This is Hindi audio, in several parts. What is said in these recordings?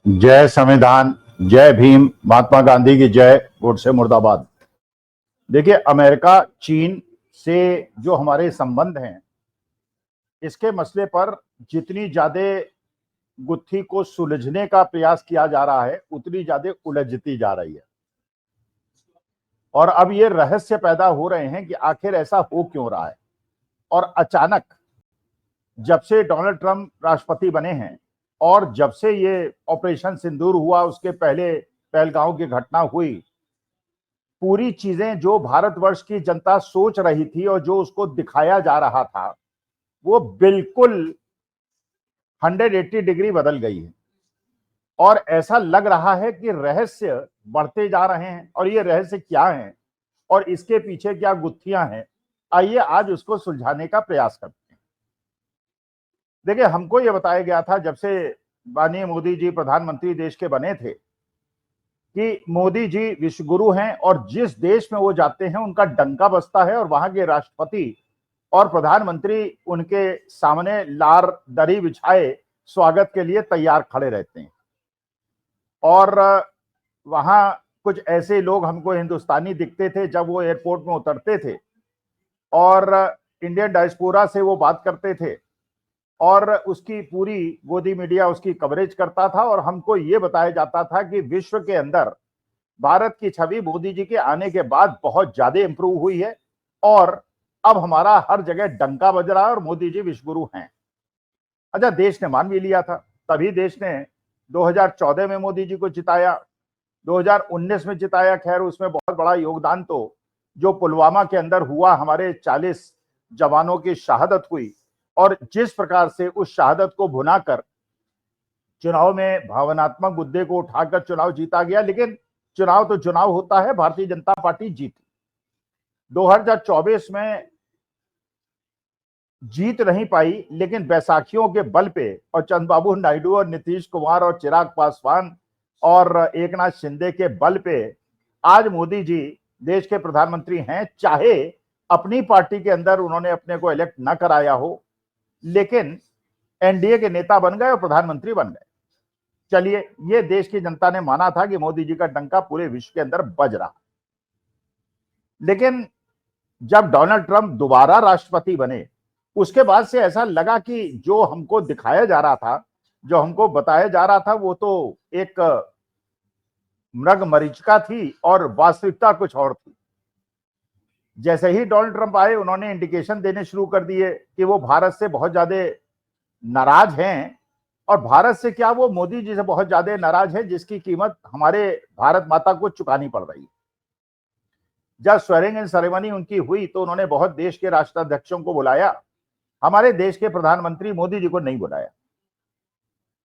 जय संविधान, जय भीम, महात्मा गांधी की जय, गोडसे मुर्दाबाद। देखिए, अमेरिका चीन से जो हमारे संबंध हैं, इसके मसले पर जितनी ज्यादा गुत्थी को सुलझने का प्रयास किया जा रहा है, उतनी ज्यादा उलझती जा रही है। और अब ये रहस्य पैदा हो रहे हैं कि आखिर ऐसा हो क्यों रहा है। और अचानक जब से डोनाल्ड ट्रंप राष्ट्रपति बने हैं और जब से ये ऑपरेशन सिंदूर हुआ, उसके पहले पहलगांव की घटना हुई, पूरी चीजें जो भारतवर्ष की जनता सोच रही थी और जो उसको दिखाया जा रहा था, वो बिल्कुल 180 डिग्री बदल गई है। और ऐसा लग रहा है कि रहस्य बढ़ते जा रहे हैं। और ये रहस्य क्या है और इसके पीछे क्या गुत्थियां हैं, आइए आज उसको सुलझाने का प्रयास करते हैं। देखिए, हमको ये बताया गया था जब से माननीय मोदी जी प्रधानमंत्री देश के बने थे कि मोदी जी विश्व गुरु हैं और जिस देश में वो जाते हैं उनका डंका बजता है और वहां के राष्ट्रपति और प्रधानमंत्री उनके सामने लार दरी बिछाए स्वागत के लिए तैयार खड़े रहते हैं। और वहां कुछ ऐसे लोग हमको हिंदुस्तानी दिखते थे जब वो एयरपोर्ट में उतरते थे और इंडियन डायस्पोरा से वो बात करते थे और उसकी पूरी गोदी मीडिया उसकी कवरेज करता था। और हमको ये बताया जाता था कि विश्व के अंदर भारत की छवि मोदी जी के आने के बाद बहुत ज्यादा इंप्रूव हुई है और अब हमारा हर जगह डंका बज रहा है और मोदी जी विश्वगुरु हैं। अच्छा, देश ने मान भी लिया था। तभी देश ने 2014 में मोदी जी को जिताया, 2019 में जिताया। खैर, उसमें बहुत बड़ा योगदान तो जो पुलवामा के अंदर हुआ, हमारे 40 जवानों की शहादत हुई और जिस प्रकार से उस शहादत को भुनाकर चुनाव में भावनात्मक मुद्दे को उठाकर चुनाव जीता गया। लेकिन चुनाव तो चुनाव होता है, भारतीय जनता पार्टी जीती। 2024 में जीत नहीं पाई, लेकिन बैसाखियों के बल पे और चंद्रबाबू नायडू और नीतीश कुमार और चिराग पासवान और एकनाथ शिंदे के बल पे आज मोदी जी देश के प्रधानमंत्री हैं। चाहे अपनी पार्टी के अंदर उन्होंने अपने को इलेक्ट न कराया हो, लेकिन एनडीए के नेता बन गए और प्रधानमंत्री बन गए। चलिए, ये देश की जनता ने माना था कि मोदी जी का डंका पूरे विश्व के अंदर बज रहा। लेकिन जब डोनाल्ड ट्रंप दोबारा राष्ट्रपति बने, उसके बाद से ऐसा लगा कि जो हमको दिखाया जा रहा था, जो हमको बताया जा रहा था, वो तो एक मृग मरीचिका थी और वास्तविकता कुछ और थी। जैसे ही डोनाल्ड ट्रंप आए, उन्होंने इंडिकेशन देने शुरू कर दिए कि वो भारत से बहुत ज्यादा नाराज हैं। और भारत से क्या, वो मोदी जी से बहुत ज्यादा नाराज है, जिसकी कीमत हमारे भारत माता को चुकानी पड़ रही है। जब स्वेरिंग इन सेरेमनी उनकी हुई तो उन्होंने बहुत देश के राष्ट्राध्यक्षों को बुलाया, हमारे देश के प्रधानमंत्री मोदी जी को नहीं बुलाया।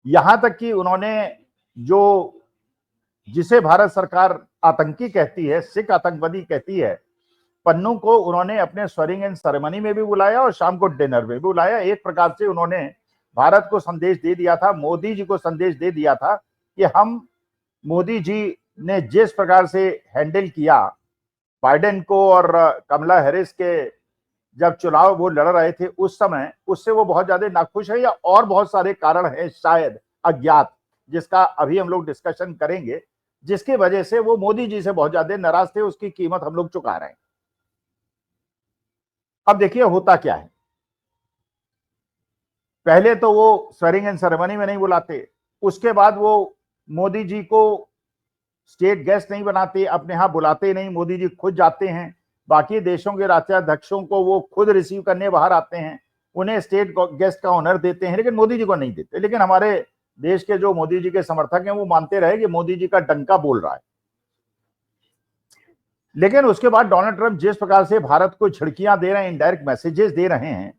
यहां तक कि उन्होंने जो जिसे भारत सरकार आतंकी कहती है, सिख आतंकवादी कहती है, पन्नू को उन्होंने अपने स्वेरिंग इन सेरेमनी में भी बुलाया और शाम को डिनर में भी बुलाया। एक प्रकार से उन्होंने भारत को संदेश दे दिया था, मोदी जी को संदेश दे दिया था कि हम, मोदी जी ने जिस प्रकार से हैंडल किया बाइडेन को और कमला हैरिस के जब चुनाव वो लड़ रहे थे उस समय, उससे वो बहुत ज्यादा नाखुश है। या और बहुत सारे कारण हैं शायद अज्ञात, जिसका अभी हम लोग डिस्कशन करेंगे, जिसकी वजह से वो मोदी जी से बहुत ज्यादा नाराज थे। उसकी कीमत हम लोग चुका रहे हैं। अब देखिए होता क्या है। पहले तो वो स्वेरिंग इन सेरेमनी में नहीं बुलाते, उसके बाद वो मोदी जी को स्टेट गेस्ट नहीं बनाते, अपने यहां बुलाते नहीं, मोदी जी खुद जाते हैं। बाकी देशों के राष्ट्राध्यक्षों को वो खुद रिसीव करने बाहर आते हैं, उन्हें स्टेट गेस्ट का ऑनर देते हैं, लेकिन मोदी जी को नहीं देते। लेकिन हमारे देश के जो मोदी जी के समर्थक हैं वो मानते रहे कि मोदी जी का डंका बोल रहा है। लेकिन उसके बाद डोनाल्ड ट्रंप जिस प्रकार से भारत को झिड़कियां दे रहे हैं, इनडायरेक्ट मैसेजेस दे रहे हैं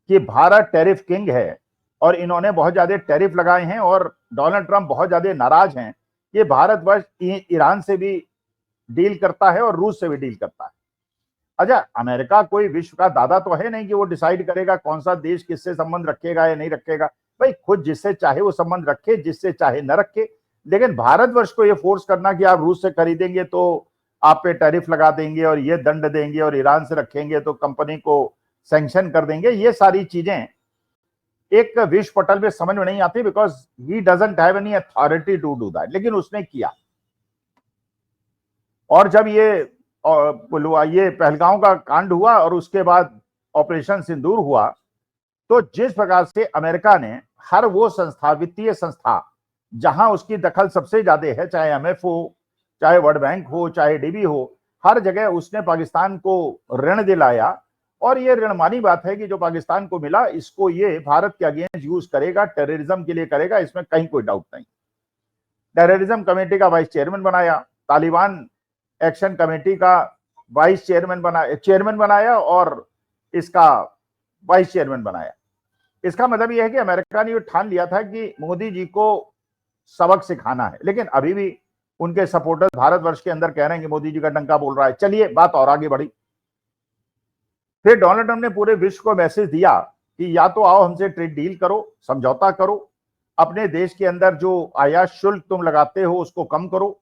कि भारत टैरिफ किंग है और इन्होंने बहुत ज्यादा टैरिफ लगाए हैं और डोनाल्ड ट्रंप बहुत ज्यादा नाराज हैं। ये भारतवर्ष ईरान से भी डील करता है और रूस से भी डील करता है। अच्छा, अमेरिका कोई विश्व का दादा तो है नहीं कि वो डिसाइड करेगा कौन सा देश किससे संबंध रखेगा या नहीं रखेगा। भाई, खुद जिससे चाहे वो संबंध रखे, जिससे चाहे न रखे। लेकिन भारतवर्ष को ये फोर्स करना कि आप रूस से खरीदेंगे तो आप पे टैरिफ लगा देंगे और ये दंड देंगे और ईरान से रखेंगे तो कंपनी को सैंक्शन कर देंगे, ये सारी चीजें एक विश्व पटल में समझ में नहीं आती, because he doesn't have any authority to do that, लेकिन उसने किया। और जब ये पहलगांव का कांड हुआ और उसके बाद ऑपरेशन सिंदूर हुआ, तो जिस प्रकार से अमेरिका ने हर वो संस्था, वित्तीय संस्था जहां उसकी दखल सबसे ज्यादा है, चाहे एमएफ हो, चाहे वर्ल्ड बैंक हो, चाहे डीबी हो, हर जगह उसने पाकिस्तान को ऋण दिलाया। और ये ऋणमानी बात है कि जो पाकिस्तान को मिला, इसको ये भारत के अगेंस्ट यूज करेगा, टेररिज्म के लिए करेगा, इसमें कहीं कोई डाउट नहीं। टेररिज्म कमेटी का वाइस चेयरमैन बनाया, तालिबान एक्शन कमेटी का वाइस चेयरमैन बनाया और इसका वाइस चेयरमैन बनाया। इसका मतलब यह है कि अमेरिका ने ये ठान लिया था कि मोदी जी को सबक सिखाना है। लेकिन अभी भी उनके सपोर्टर्स भारतवर्ष के अंदर कह रहे हैं कि मोदी जी का डंका बोल रहा है। चलिए बात और आगे बढ़ी। फिर डोनाल्ड ट्रंप ने पूरे विश्व को मैसेज दिया कि या तो आओ हमसे ट्रेड डील करो, समझौता करो, अपने देश के अंदर जो आयात शुल्क तुम लगाते हो उसको कम करो,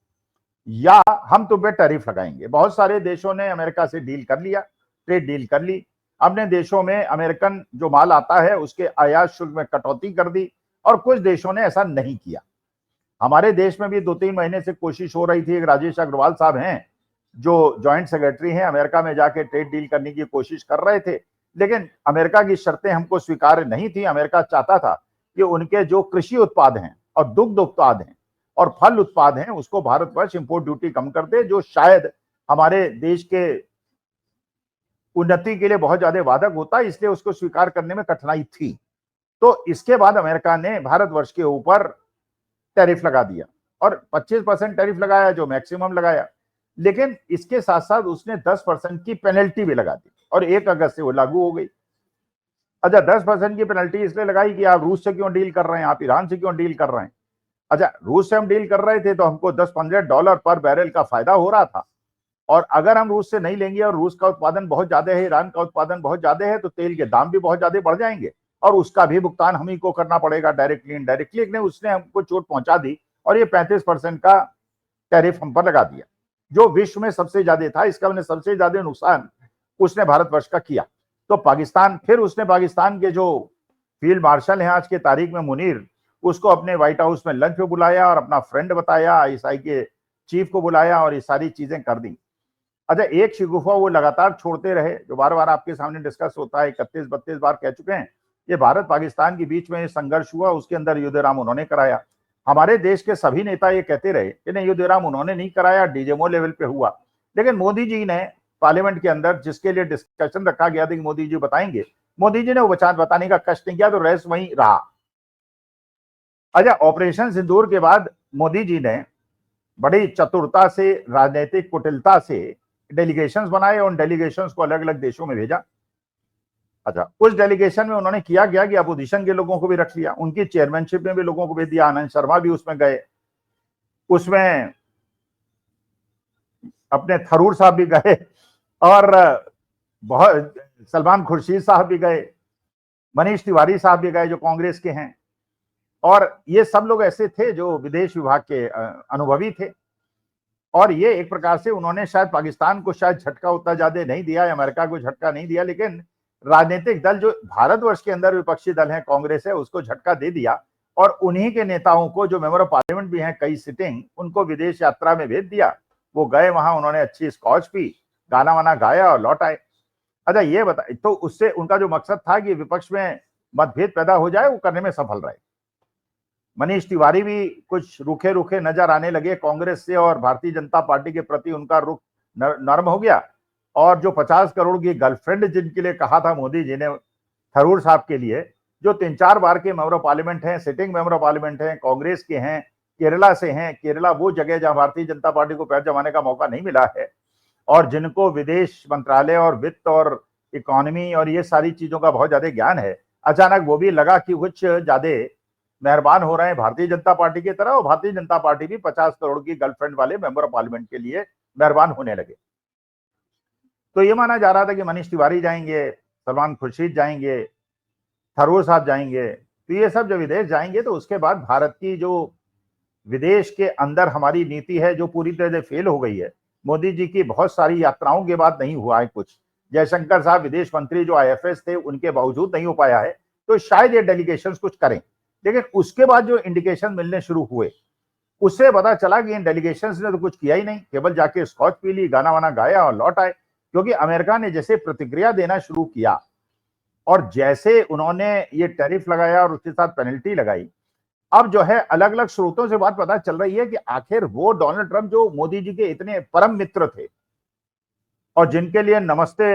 या हम तुम पे टैरिफ लगाएंगे। बहुत सारे देशों ने अमेरिका से डील कर लिया, ट्रेड डील कर ली। अपने देशों में अमेरिकन जो माल आता है उसके आयात शुल्क में कटौती कर दी, और कुछ देशों ने ऐसा नहीं किया। हमारे देश में भी 2-3 महीने से कोशिश हो रही थी। एक राजेश अग्रवाल साहब हैं जो जॉइंट सेक्रेटरी हैं, अमेरिका में जाके ट्रेड डील करने की कोशिश कर रहे थे, लेकिन अमेरिका की शर्तें हमको स्वीकार्य नहीं थी। अमेरिका चाहता था कि उनके जो कृषि उत्पाद हैं और दुग्ध उत्पाद हैं और फल उत्पाद हैं उसको भारतवर्ष इंपोर्ट ड्यूटी कम कर दे, जो शायद हमारे देश के उन्नति के लिए बहुत ज्यादा बाधक होता है, इसलिए उसको स्वीकार करने में कठिनाई थी। तो इसके बाद अमेरिका ने भारतवर्ष के ऊपर टैरिफ लगा दिया और 25% टैरिफ लगाया, जो मैक्सिमम लगाया। लेकिन इसके साथ साथ उसने 10% की पेनल्टी भी लगा दी और 1 अगस्त से वो लागू हो गई। अच्छा, 10% की पेनल्टी इसलिए लगाई कि आप रूस से क्यों डील कर रहे हैं, आप ईरान से क्यों डील कर रहे हैं। अच्छा, रूस से हम डील कर रहे थे तो हमको $10-15 पर बैरल का फायदा हो रहा था, और अगर हम रूस से नहीं लेंगे और रूस का उत्पादन बहुत ज्यादा है, ईरान का उत्पादन बहुत ज्यादा है, तो तेल के दाम भी बहुत ज्यादा बढ़ जाएंगे और उसका भी भुगतान हम ही को करना पड़ेगा डायरेक्टली इनडायरेक्टली। लेकिन उसने हमको चोट पहुंचा दी और ये 35% का टैरिफ हम पर लगा दिया, जो विश्व में सबसे ज्यादा था। इसका मैंने सबसे ज्यादा नुकसान उसने भारतवर्ष का किया। तो पाकिस्तान, फिर उसने पाकिस्तान के जो फील्ड मार्शल हैं आज के तारीख में, मुनीर, उसको अपने व्हाइट हाउस में लंच पे बुलाया और अपना फ्रेंड बताया, आईएसआई के चीफ को बुलाया और ये सारी चीजें कर दी। अच्छा, एक शिगुफा वो लगातार छोड़ते रहे, जो बार बार आपके सामने डिस्कस होता है, 31-32 बार कह चुके हैं। ये भारत पाकिस्तान के बीच में संघर्ष हुआ, उसके अंदर युद्ध विराम उन्होंने कराया। हमारे देश के सभी नेता ये कहते रहे कि नहीं, युद्ध विराम उन्होंने नहीं कराया, डीजेमओ लेवल पे हुआ। लेकिन मोदी जी ने पार्लियामेंट के अंदर, जिसके लिए डिस्कशन रखा गया था कि मोदी जी बताएंगे, मोदी जी ने वो बताने का कष्ट नहीं किया, तो रेस वहीं रहा। अच्छा, ऑपरेशन सिंदूर के बाद मोदी जी ने बड़ी चतुरता से, राजनीतिक कुटिलता से डेलीगेशंस बनाए और उन डेलीगेशंस को अलग अलग देशों में भेजा। अच्छा, उस डेलीगेशन में उन्होंने किया गया कि अपोजिशन के लोगों को भी रख लिया, उनकी चेयरमैनशिप में भी लोगों को भेज दिया। आनंद शर्मा भी उसमें गए, उसमें अपने थरूर साहब भी गए और बहुत सलमान खुर्शीद साहब भी गए, मनीष तिवारी साहब भी गए जो कांग्रेस के हैं। और ये सब लोग ऐसे थे जो विदेश विभाग के अनुभवी थे। और ये एक प्रकार से उन्होंने शायद पाकिस्तान को शायद झटका उतना ज्यादा नहीं दिया, अमेरिका को झटका नहीं दिया, लेकिन राजनीतिक दल जो भारतवर्ष के अंदर विपक्षी दल है, कांग्रेस है, उसको झटका दे दिया। और उन्हीं के नेताओं को, जो मेंबर ऑफ पार्लियामेंट भी हैं कई सिटिंग, उनको विदेश यात्रा में भेज दिया। वो गए वहां, उन्होंने अच्छी स्कॉच पी, गाना वाना गाया और लौट आए। अच्छा, ये बता, तो उससे उनका जो मकसद था कि विपक्ष में मतभेद पैदा हो जाए, वो करने में सफल रहे। मनीष तिवारी भी कुछ रूखे रूखे नजर आने लगे कांग्रेस से, और भारतीय जनता पार्टी के प्रति उनका रुख नरम हो गया। और जो 50 करोड़ की गर्लफ्रेंड जिनके लिए कहा था मोदी जी ने थरूर साहब के लिए, जो 3-4 बार के मेंबर ऑफ पार्लियामेंट हैं, सिटिंग मेंबर ऑफ पार्लियामेंट हैं, कांग्रेस के हैं, केरला से हैं। केरला वो जगह जहां भारतीय जनता पार्टी को पैर जमाने का मौका नहीं मिला है, और जिनको विदेश मंत्रालय और वित्त और इकोनॉमी और ये सारी चीजों का बहुत ज्यादा ज्ञान है, अचानक वो भी लगा कि कुछ ज्यादा मेहरबान हो रहे हैं भारतीय जनता पार्टी की तरह, और भारतीय जनता पार्टी भी 50 करोड़ की गर्लफ्रेंड वाले मेंबर ऑफ पार्लियामेंट के लिए मेहरबान होने लगे। तो ये माना जा रहा था कि मनीष तिवारी जाएंगे, सलमान खुर्शीद जाएंगे, थरूर साहब जाएंगे। तो ये सब जब विदेश जाएंगे तो उसके बाद भारत की जो विदेश के अंदर हमारी नीति है, जो पूरी तरह से फेल हो गई है। मोदी जी की बहुत सारी यात्राओं के बाद नहीं हुआ है कुछ। जयशंकर साहब विदेश मंत्री जो IFS थे, उनके बावजूद नहीं हो पाया है। तो शायद ये डेलीगेशंस कुछ करें। लेकिन उसके बाद जो इंडिकेशन मिलने शुरू हुए, उससे पता चला कि इन डेलीगेशंस ने तो कुछ किया ही नहीं, केवल जाके स्कॉच पी ली, गाना वाना गाया और लौट आए। क्योंकि अमेरिका ने जैसे प्रतिक्रिया देना शुरू किया और जैसे उन्होंने ये टैरिफ लगाया और उसके साथ पेनल्टी लगाई, अब जो है अलग अलग स्रोतों से बात पता चल रही है कि आखिर वो डोनाल्ड ट्रंप जो मोदी जी के इतने परम मित्र थे और जिनके लिए नमस्ते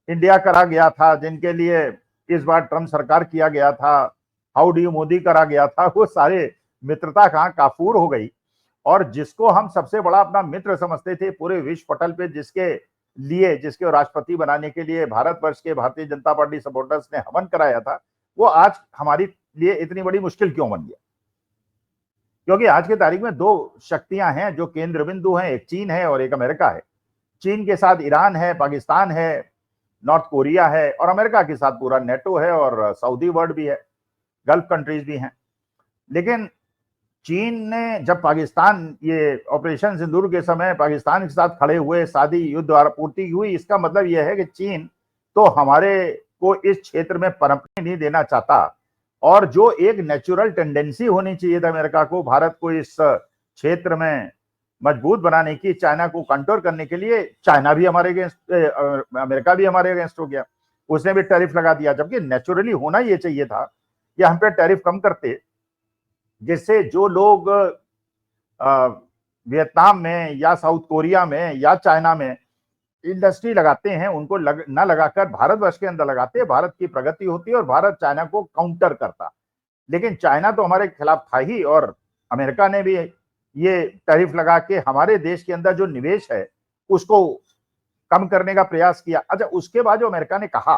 इंडिया करा गया था, जिनके लिए इस बार ट्रंप सरकार किया गया था, हाउ डू मोदी करा गया था, वो सारे मित्रता कहां काफूर हो गई। और जिसको हम सबसे बड़ा अपना मित्र समझते थे पूरे विश्व पटल पे, जिसके राष्ट्रपति बनाने के लिए भारतवर्ष के भारतीय जनता पार्टी सपोर्टर्स ने हवन कराया था, वो आज हमारी लिए इतनी बड़ी मुश्किल क्यों बन गया? क्योंकि आज की तारीख में दो शक्तियां हैं जो केंद्र बिंदु हैं, एक चीन है और एक अमेरिका है। चीन के साथ ईरान है, पाकिस्तान है, नॉर्थ कोरिया है, और अमेरिका के साथ पूरा नेटो है और सऊदी वर्ल्ड भी है, गल्फ कंट्रीज भी हैं। लेकिन चीन ने जब पाकिस्तान, ये ऑपरेशन सिंदूर के समय पाकिस्तान के साथ खड़े हुए, शादी युद्ध पूर्ति हुई, इसका मतलब यह है कि चीन तो हमारे को इस क्षेत्र में पनपने नहीं देना चाहता। और जो एक नेचुरल टेंडेंसी होनी चाहिए था अमेरिका को भारत को इस क्षेत्र में मजबूत बनाने की, चाइना को कंट्रोल करने के लिए, चाइना भी हमारे अगेंस्ट, अमेरिका भी हमारे अगेंस्ट हो गया, उसने भी टैरिफ लगा दिया। जबकि नेचुरली होना ये चाहिए था कि हम पे टैरिफ कम करते, जिससे जो लोग वियतनाम में या साउथ कोरिया में या चाइना में इंडस्ट्री लगाते हैं उनको न लगाकर भारतवर्ष के अंदर लगाते, भारत की प्रगति होती और भारत चाइना को काउंटर करता। लेकिन चाइना तो हमारे खिलाफ था ही, और अमेरिका ने भी ये टैरिफ लगा के हमारे देश के अंदर जो निवेश है उसको कम करने का प्रयास किया। अच्छा, उसके बाद जो अमेरिका ने कहा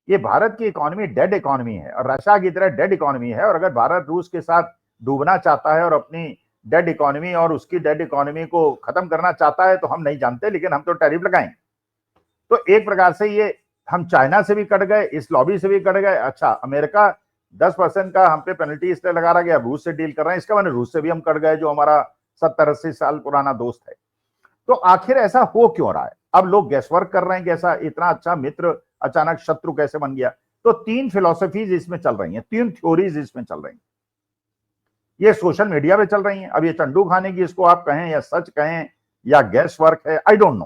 ये भारत की इकोनॉमी डेड इकोनॉमी है और रशिया की तरह डेड इकोनॉमी है, और अगर भारत रूस के साथ डूबना चाहता है और अपनी डेड इकोनॉमी और उसकी डेड इकोनॉमी को खत्म करना चाहता है तो हम नहीं जानते, लेकिन हम तो टैरिफ लगाएंगे। तो एक प्रकार से ये हम चाइना से भी कट गए, इस लॉबी से भी कट गए। अच्छा, अमेरिका 10% का हम पे पेनल्टी इसलिए लगा रहा गया, रूस से डील कर रहे हैं, इसका मैंने रूस से भी हम कट गए जो हमारा 70-80 साल पुराना दोस्त है। तो आखिर ऐसा हो क्यों रहा है? अब लोग गैस वर्क कर रहे हैं कि ऐसा इतना अच्छा मित्र अचानक शत्रु कैसे बन गया। तो 3 फिलॉसफीज इसमें चल रही हैं, 3 थ्योरीज इसमें चल रही हैं, ये सोशल मीडिया पे चल रही हैं। अब ये चंडू खाने की इसको आप कहें या सच कहें या गैस वर्क है, आई डोंट नो।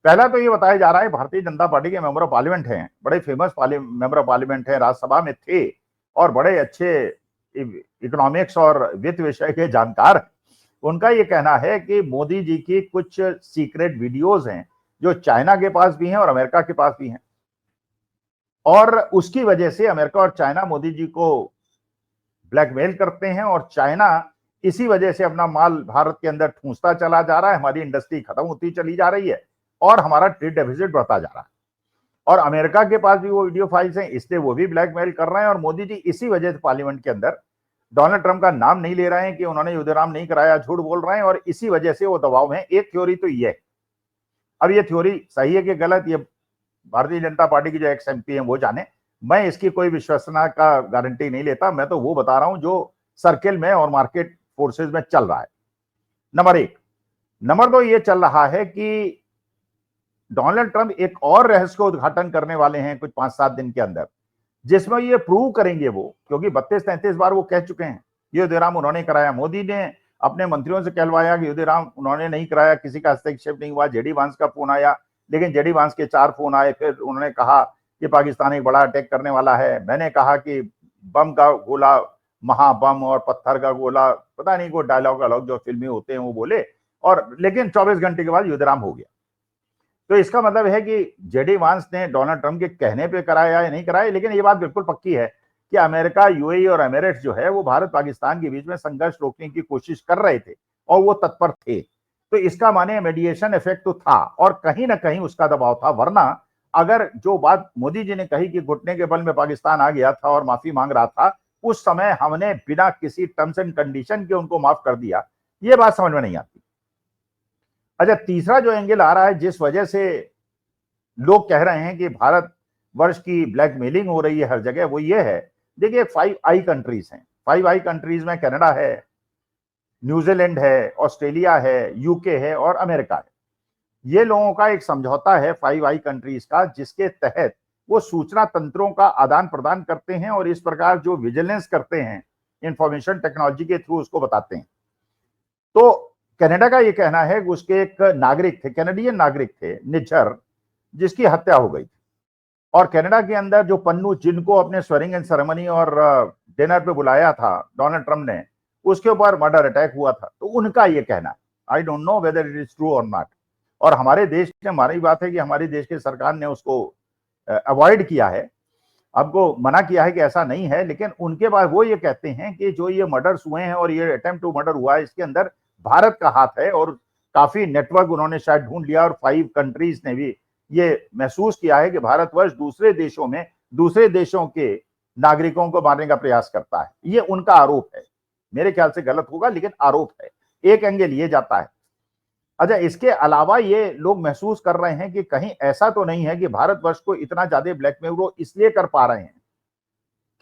पहला तो ये बताया जा रहा है भारतीय जनता पार्टी के मेंबर ऑफ पार्लियामेंट हैं, बड़े फेमस मेंबर ऑफ पार्लियामेंट हैं, राज्यसभा में थे और बड़े अच्छे इकोनॉमिक्स और वित्त विषय के जानकार हैं। उनका ये कहना है कि मोदी जी की कुछ सीक्रेट वीडियोज हैं जो चाइना के पास भी हैं और अमेरिका के पास भी हैं, और उसकी वजह से अमेरिका और चाइना मोदी जी को ब्लैकमेल करते हैं और चाइना इसी वजह से अपना माल भारत के अंदर ठूंसता चला जा रहा है, हमारी इंडस्ट्री खत्म होती चली जा रही है और हमारा ट्रेड डेफिसिट बढ़ता जा रहा है। और अमेरिका के पास भी वो वीडियो फाइल्स हैं, इसलिए वो भी ब्लैकमेल कर रहे हैं। और मोदी जी इसी वजह से पार्लियामेंट के अंदर डोनाल्ड ट्रंप का नाम नहीं ले रहे हैं कि उन्होंने युद्धराम नहीं कराया, झूठ बोल रहे हैं, और इसी वजह से वो दबाव में। एक थ्योरी तो ये है। अब ये थ्योरी सही है कि गलत, ये भारतीय जनता पार्टी की जो एक्स एमपी है वो जाने, मैं इसकी कोई विश्वसनीयता का गारंटी नहीं लेता, मैं तो वो बता रहा हूं जो सर्किल में और मार्केट फोर्सेस में चल रहा है। नंबर 1। नंबर 2 ये चल रहा है कि डोनाल्ड ट्रंप एक और रहस्य का उद्घाटन करने वाले हैं कुछ 5-7 दिन के अंदर, जिसमें ये प्रूव करेंगे वो, क्योंकि 32-33 बार वो कह चुके हैं युद्धराम उन्होंने कराया। मोदी ने अपने मंत्रियों से कहलवाया कि युद्धराम उन्होंने नहीं कराया, किसी का हस्तक्षेप नहीं हुआ। जेडी वांस का फोन आया, लेकिन जेडी वांस के 4 फोन आए, फिर उन्होंने कहा कि पाकिस्तान एक बड़ा अटैक करने वाला है। मैंने कहा कि बम का गोला महाबम और पत्थर का गोला, पता नहीं, को डायलॉग अलग जो फिल्मी होते हैं वो बोले, और लेकिन 24 घंटे के बाद युद्धराम हो गया। तो इसका मतलब है कि जेडी वांस ने डोनाल्ड ट्रंप के कहने पे कराया या नहीं कराया, लेकिन ये बात बिल्कुल पक्की है कि अमेरिका, यूएई और एमिरेट्स जो है वो भारत पाकिस्तान के बीच में संघर्ष रोकने की कोशिश कर रहे थे और वो तत्पर थे। तो इसका माने मीडिएशन इफेक्ट तो था और कहीं ना कहीं उसका दबाव था। वरना अगर जो बात मोदी जी ने कही कि घुटने के बल में पाकिस्तान आ गया था और माफी मांग रहा था, उस समय हमने बिना किसी टर्म्स एंड कंडीशन के उनको माफ कर दिया, ये बात समझ में नहीं आती। अच्छा, तीसरा जो एंगल आ रहा है जिस वजह से लोग कह रहे हैं कि भारत वर्ष की ब्लैकमेलिंग हो रही है हर जगह, वो ये है, देखिए 5 आई कंट्रीज हैं। 5 आई कंट्रीज में कनाडा है, न्यूजीलैंड है, ऑस्ट्रेलिया है, यूके है और अमेरिका है। ये लोगों का एक समझौता है 5 आई कंट्रीज का, जिसके तहत वो सूचना तंत्रों का आदान प्रदान करते हैं और इस प्रकार जो विजिलेंस करते हैं इंफॉर्मेशन टेक्नोलॉजी के थ्रू उसको बताते हैं। तो कनाडा का ये कहना है कि उसके एक नागरिक थे, कैनेडियन नागरिक थे निज्जर, जिसकी हत्या हो गई थी। और कनाडा के अंदर जो पन्नू, जिनको अपने स्वेरिंग इन सेरेमनी और डिनर पे बुलाया था डोनाल्ड ट्रंप ने, उसके ऊपर मर्डर अटैक हुआ था। तो उनका ये कहना, I don't know whether it is true और नॉट। और हमारे देश ने, हमारी बात है कि हमारी देश की सरकार ने उसको अवॉइड किया है, आपको मना किया है कि ऐसा नहीं है। लेकिन उनके बाद वो ये कहते हैं कि जो ये मर्डर्स हुए हैं और ये अटेम्प्ट टू मर्डर हुआ है, इसके अंदर भारत का हाथ है। और काफी नेटवर्क उन्होंने शायद ढूंढ लिया और 5 कंट्रीज ने भी ये महसूस किया है कि भारतवर्ष दूसरे देशों में दूसरे देशों के नागरिकों को मारने का प्रयास करता है। ये उनका आरोप है, मेरे ख्याल से गलत होगा लेकिन आरोप है, एक एंगल ये जाता है। अच्छा, इसके अलावा ये लोग महसूस कर रहे हैं कि कहीं ऐसा तो नहीं है कि भारतवर्ष को इतना ज्यादा ब्लैकमेल वो इसलिए कर पा रहे हैं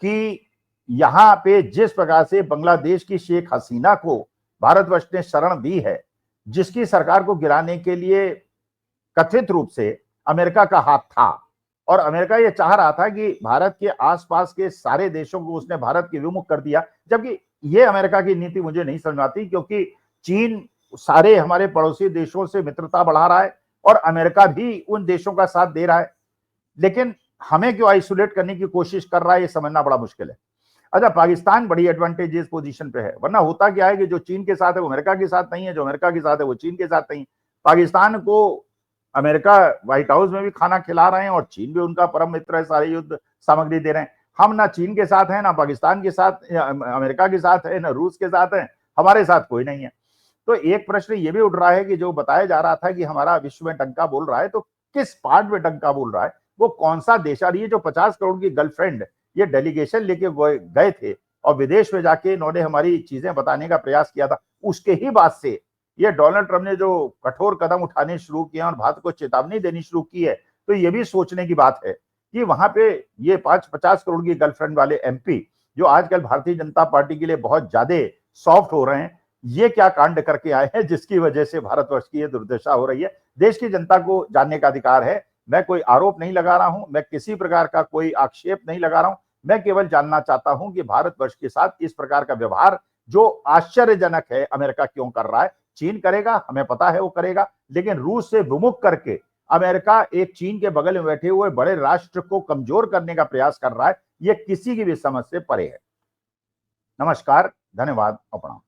कि यहां पे जिस प्रकार से बांग्लादेश की शेख हसीना को भारतवर्ष ने शरण दी है, जिसकी सरकार को गिराने के लिए कथित रूप से अमेरिका का हाथ था, और अमेरिका ये चाह रहा था कि भारत के आसपास के सारे देशों को उसने भारत के विमुख कर दिया। जबकि ये अमेरिका की नीति मुझे नहीं समझ आती, क्योंकि चीन सारे हमारे पड़ोसी देशों से मित्रता बढ़ा रहा है और अमेरिका भी उन देशों का साथ दे रहा है, लेकिन हमें क्यों आइसोलेट करने की कोशिश कर रहा है, ये समझना बड़ा मुश्किल है। अच्छा, पाकिस्तान बड़ी एडवांटेजेस पोजीशन पे है, वरना होता क्या है कि जो चीन के साथ है वो अमेरिका के साथ नहीं है, जो अमेरिका के साथ है वो चीन के साथ नहीं। पाकिस्तान को अमेरिका व्हाइट हाउस में भी खाना खिला रहे हैं और चीन भी उनका परम मित्र है, सारे युद्ध सामग्री दे रहे हैं। हम ना चीन के साथ हैं, ना पाकिस्तान के साथ, अमेरिका के साथ है, ना रूस के साथ है, हमारे साथ कोई नहीं है। तो एक प्रश्न ये भी उठ रहा है कि जो बताया जा रहा था कि हमारा विश्व में डंका बोल रहा है, तो किस पार्ट में डंका बोल रहा है, वो कौन सा देश आ रही है? जो 50 करोड़ की गर्लफ्रेंड ये डेलीगेशन लेके गए थे और विदेश में जाके इन्होंने हमारी चीजें बताने का प्रयास किया था, उसके ही बाद से ये डोनाल्ड ट्रंप ने जो कठोर कदम उठाने शुरू किए और भारत को चेतावनी देनी शुरू की है, तो ये भी सोचने की बात है कि वहां पे ये 50 करोड़ की गर्लफ्रेंड वाले एमपी जो आजकल भारतीय जनता पार्टी के लिए बहुत ज्यादा सॉफ्ट हो रहे हैं, ये क्या कांड करके आए हैं जिसकी वजह से भारतवर्ष की ये दुर्दशा हो रही है। देश की जनता को जानने का अधिकार है। मैं कोई आरोप नहीं लगा रहा हूं, मैं किसी प्रकार का कोई आक्षेप नहीं लगा रहा हूं, मैं केवल जानना चाहता हूं कि भारतवर्ष के साथ इस प्रकार का व्यवहार जो आश्चर्यजनक है, अमेरिका क्यों कर रहा है? चीन करेगा, हमें पता है वो करेगा, लेकिन रूस से विमुख करके अमेरिका एक चीन के बगल में बैठे हुए बड़े राष्ट्र को कमजोर करने का प्रयास कर रहा है, ये किसी की भी समझ से परे है। नमस्कार, धन्यवाद, अपना।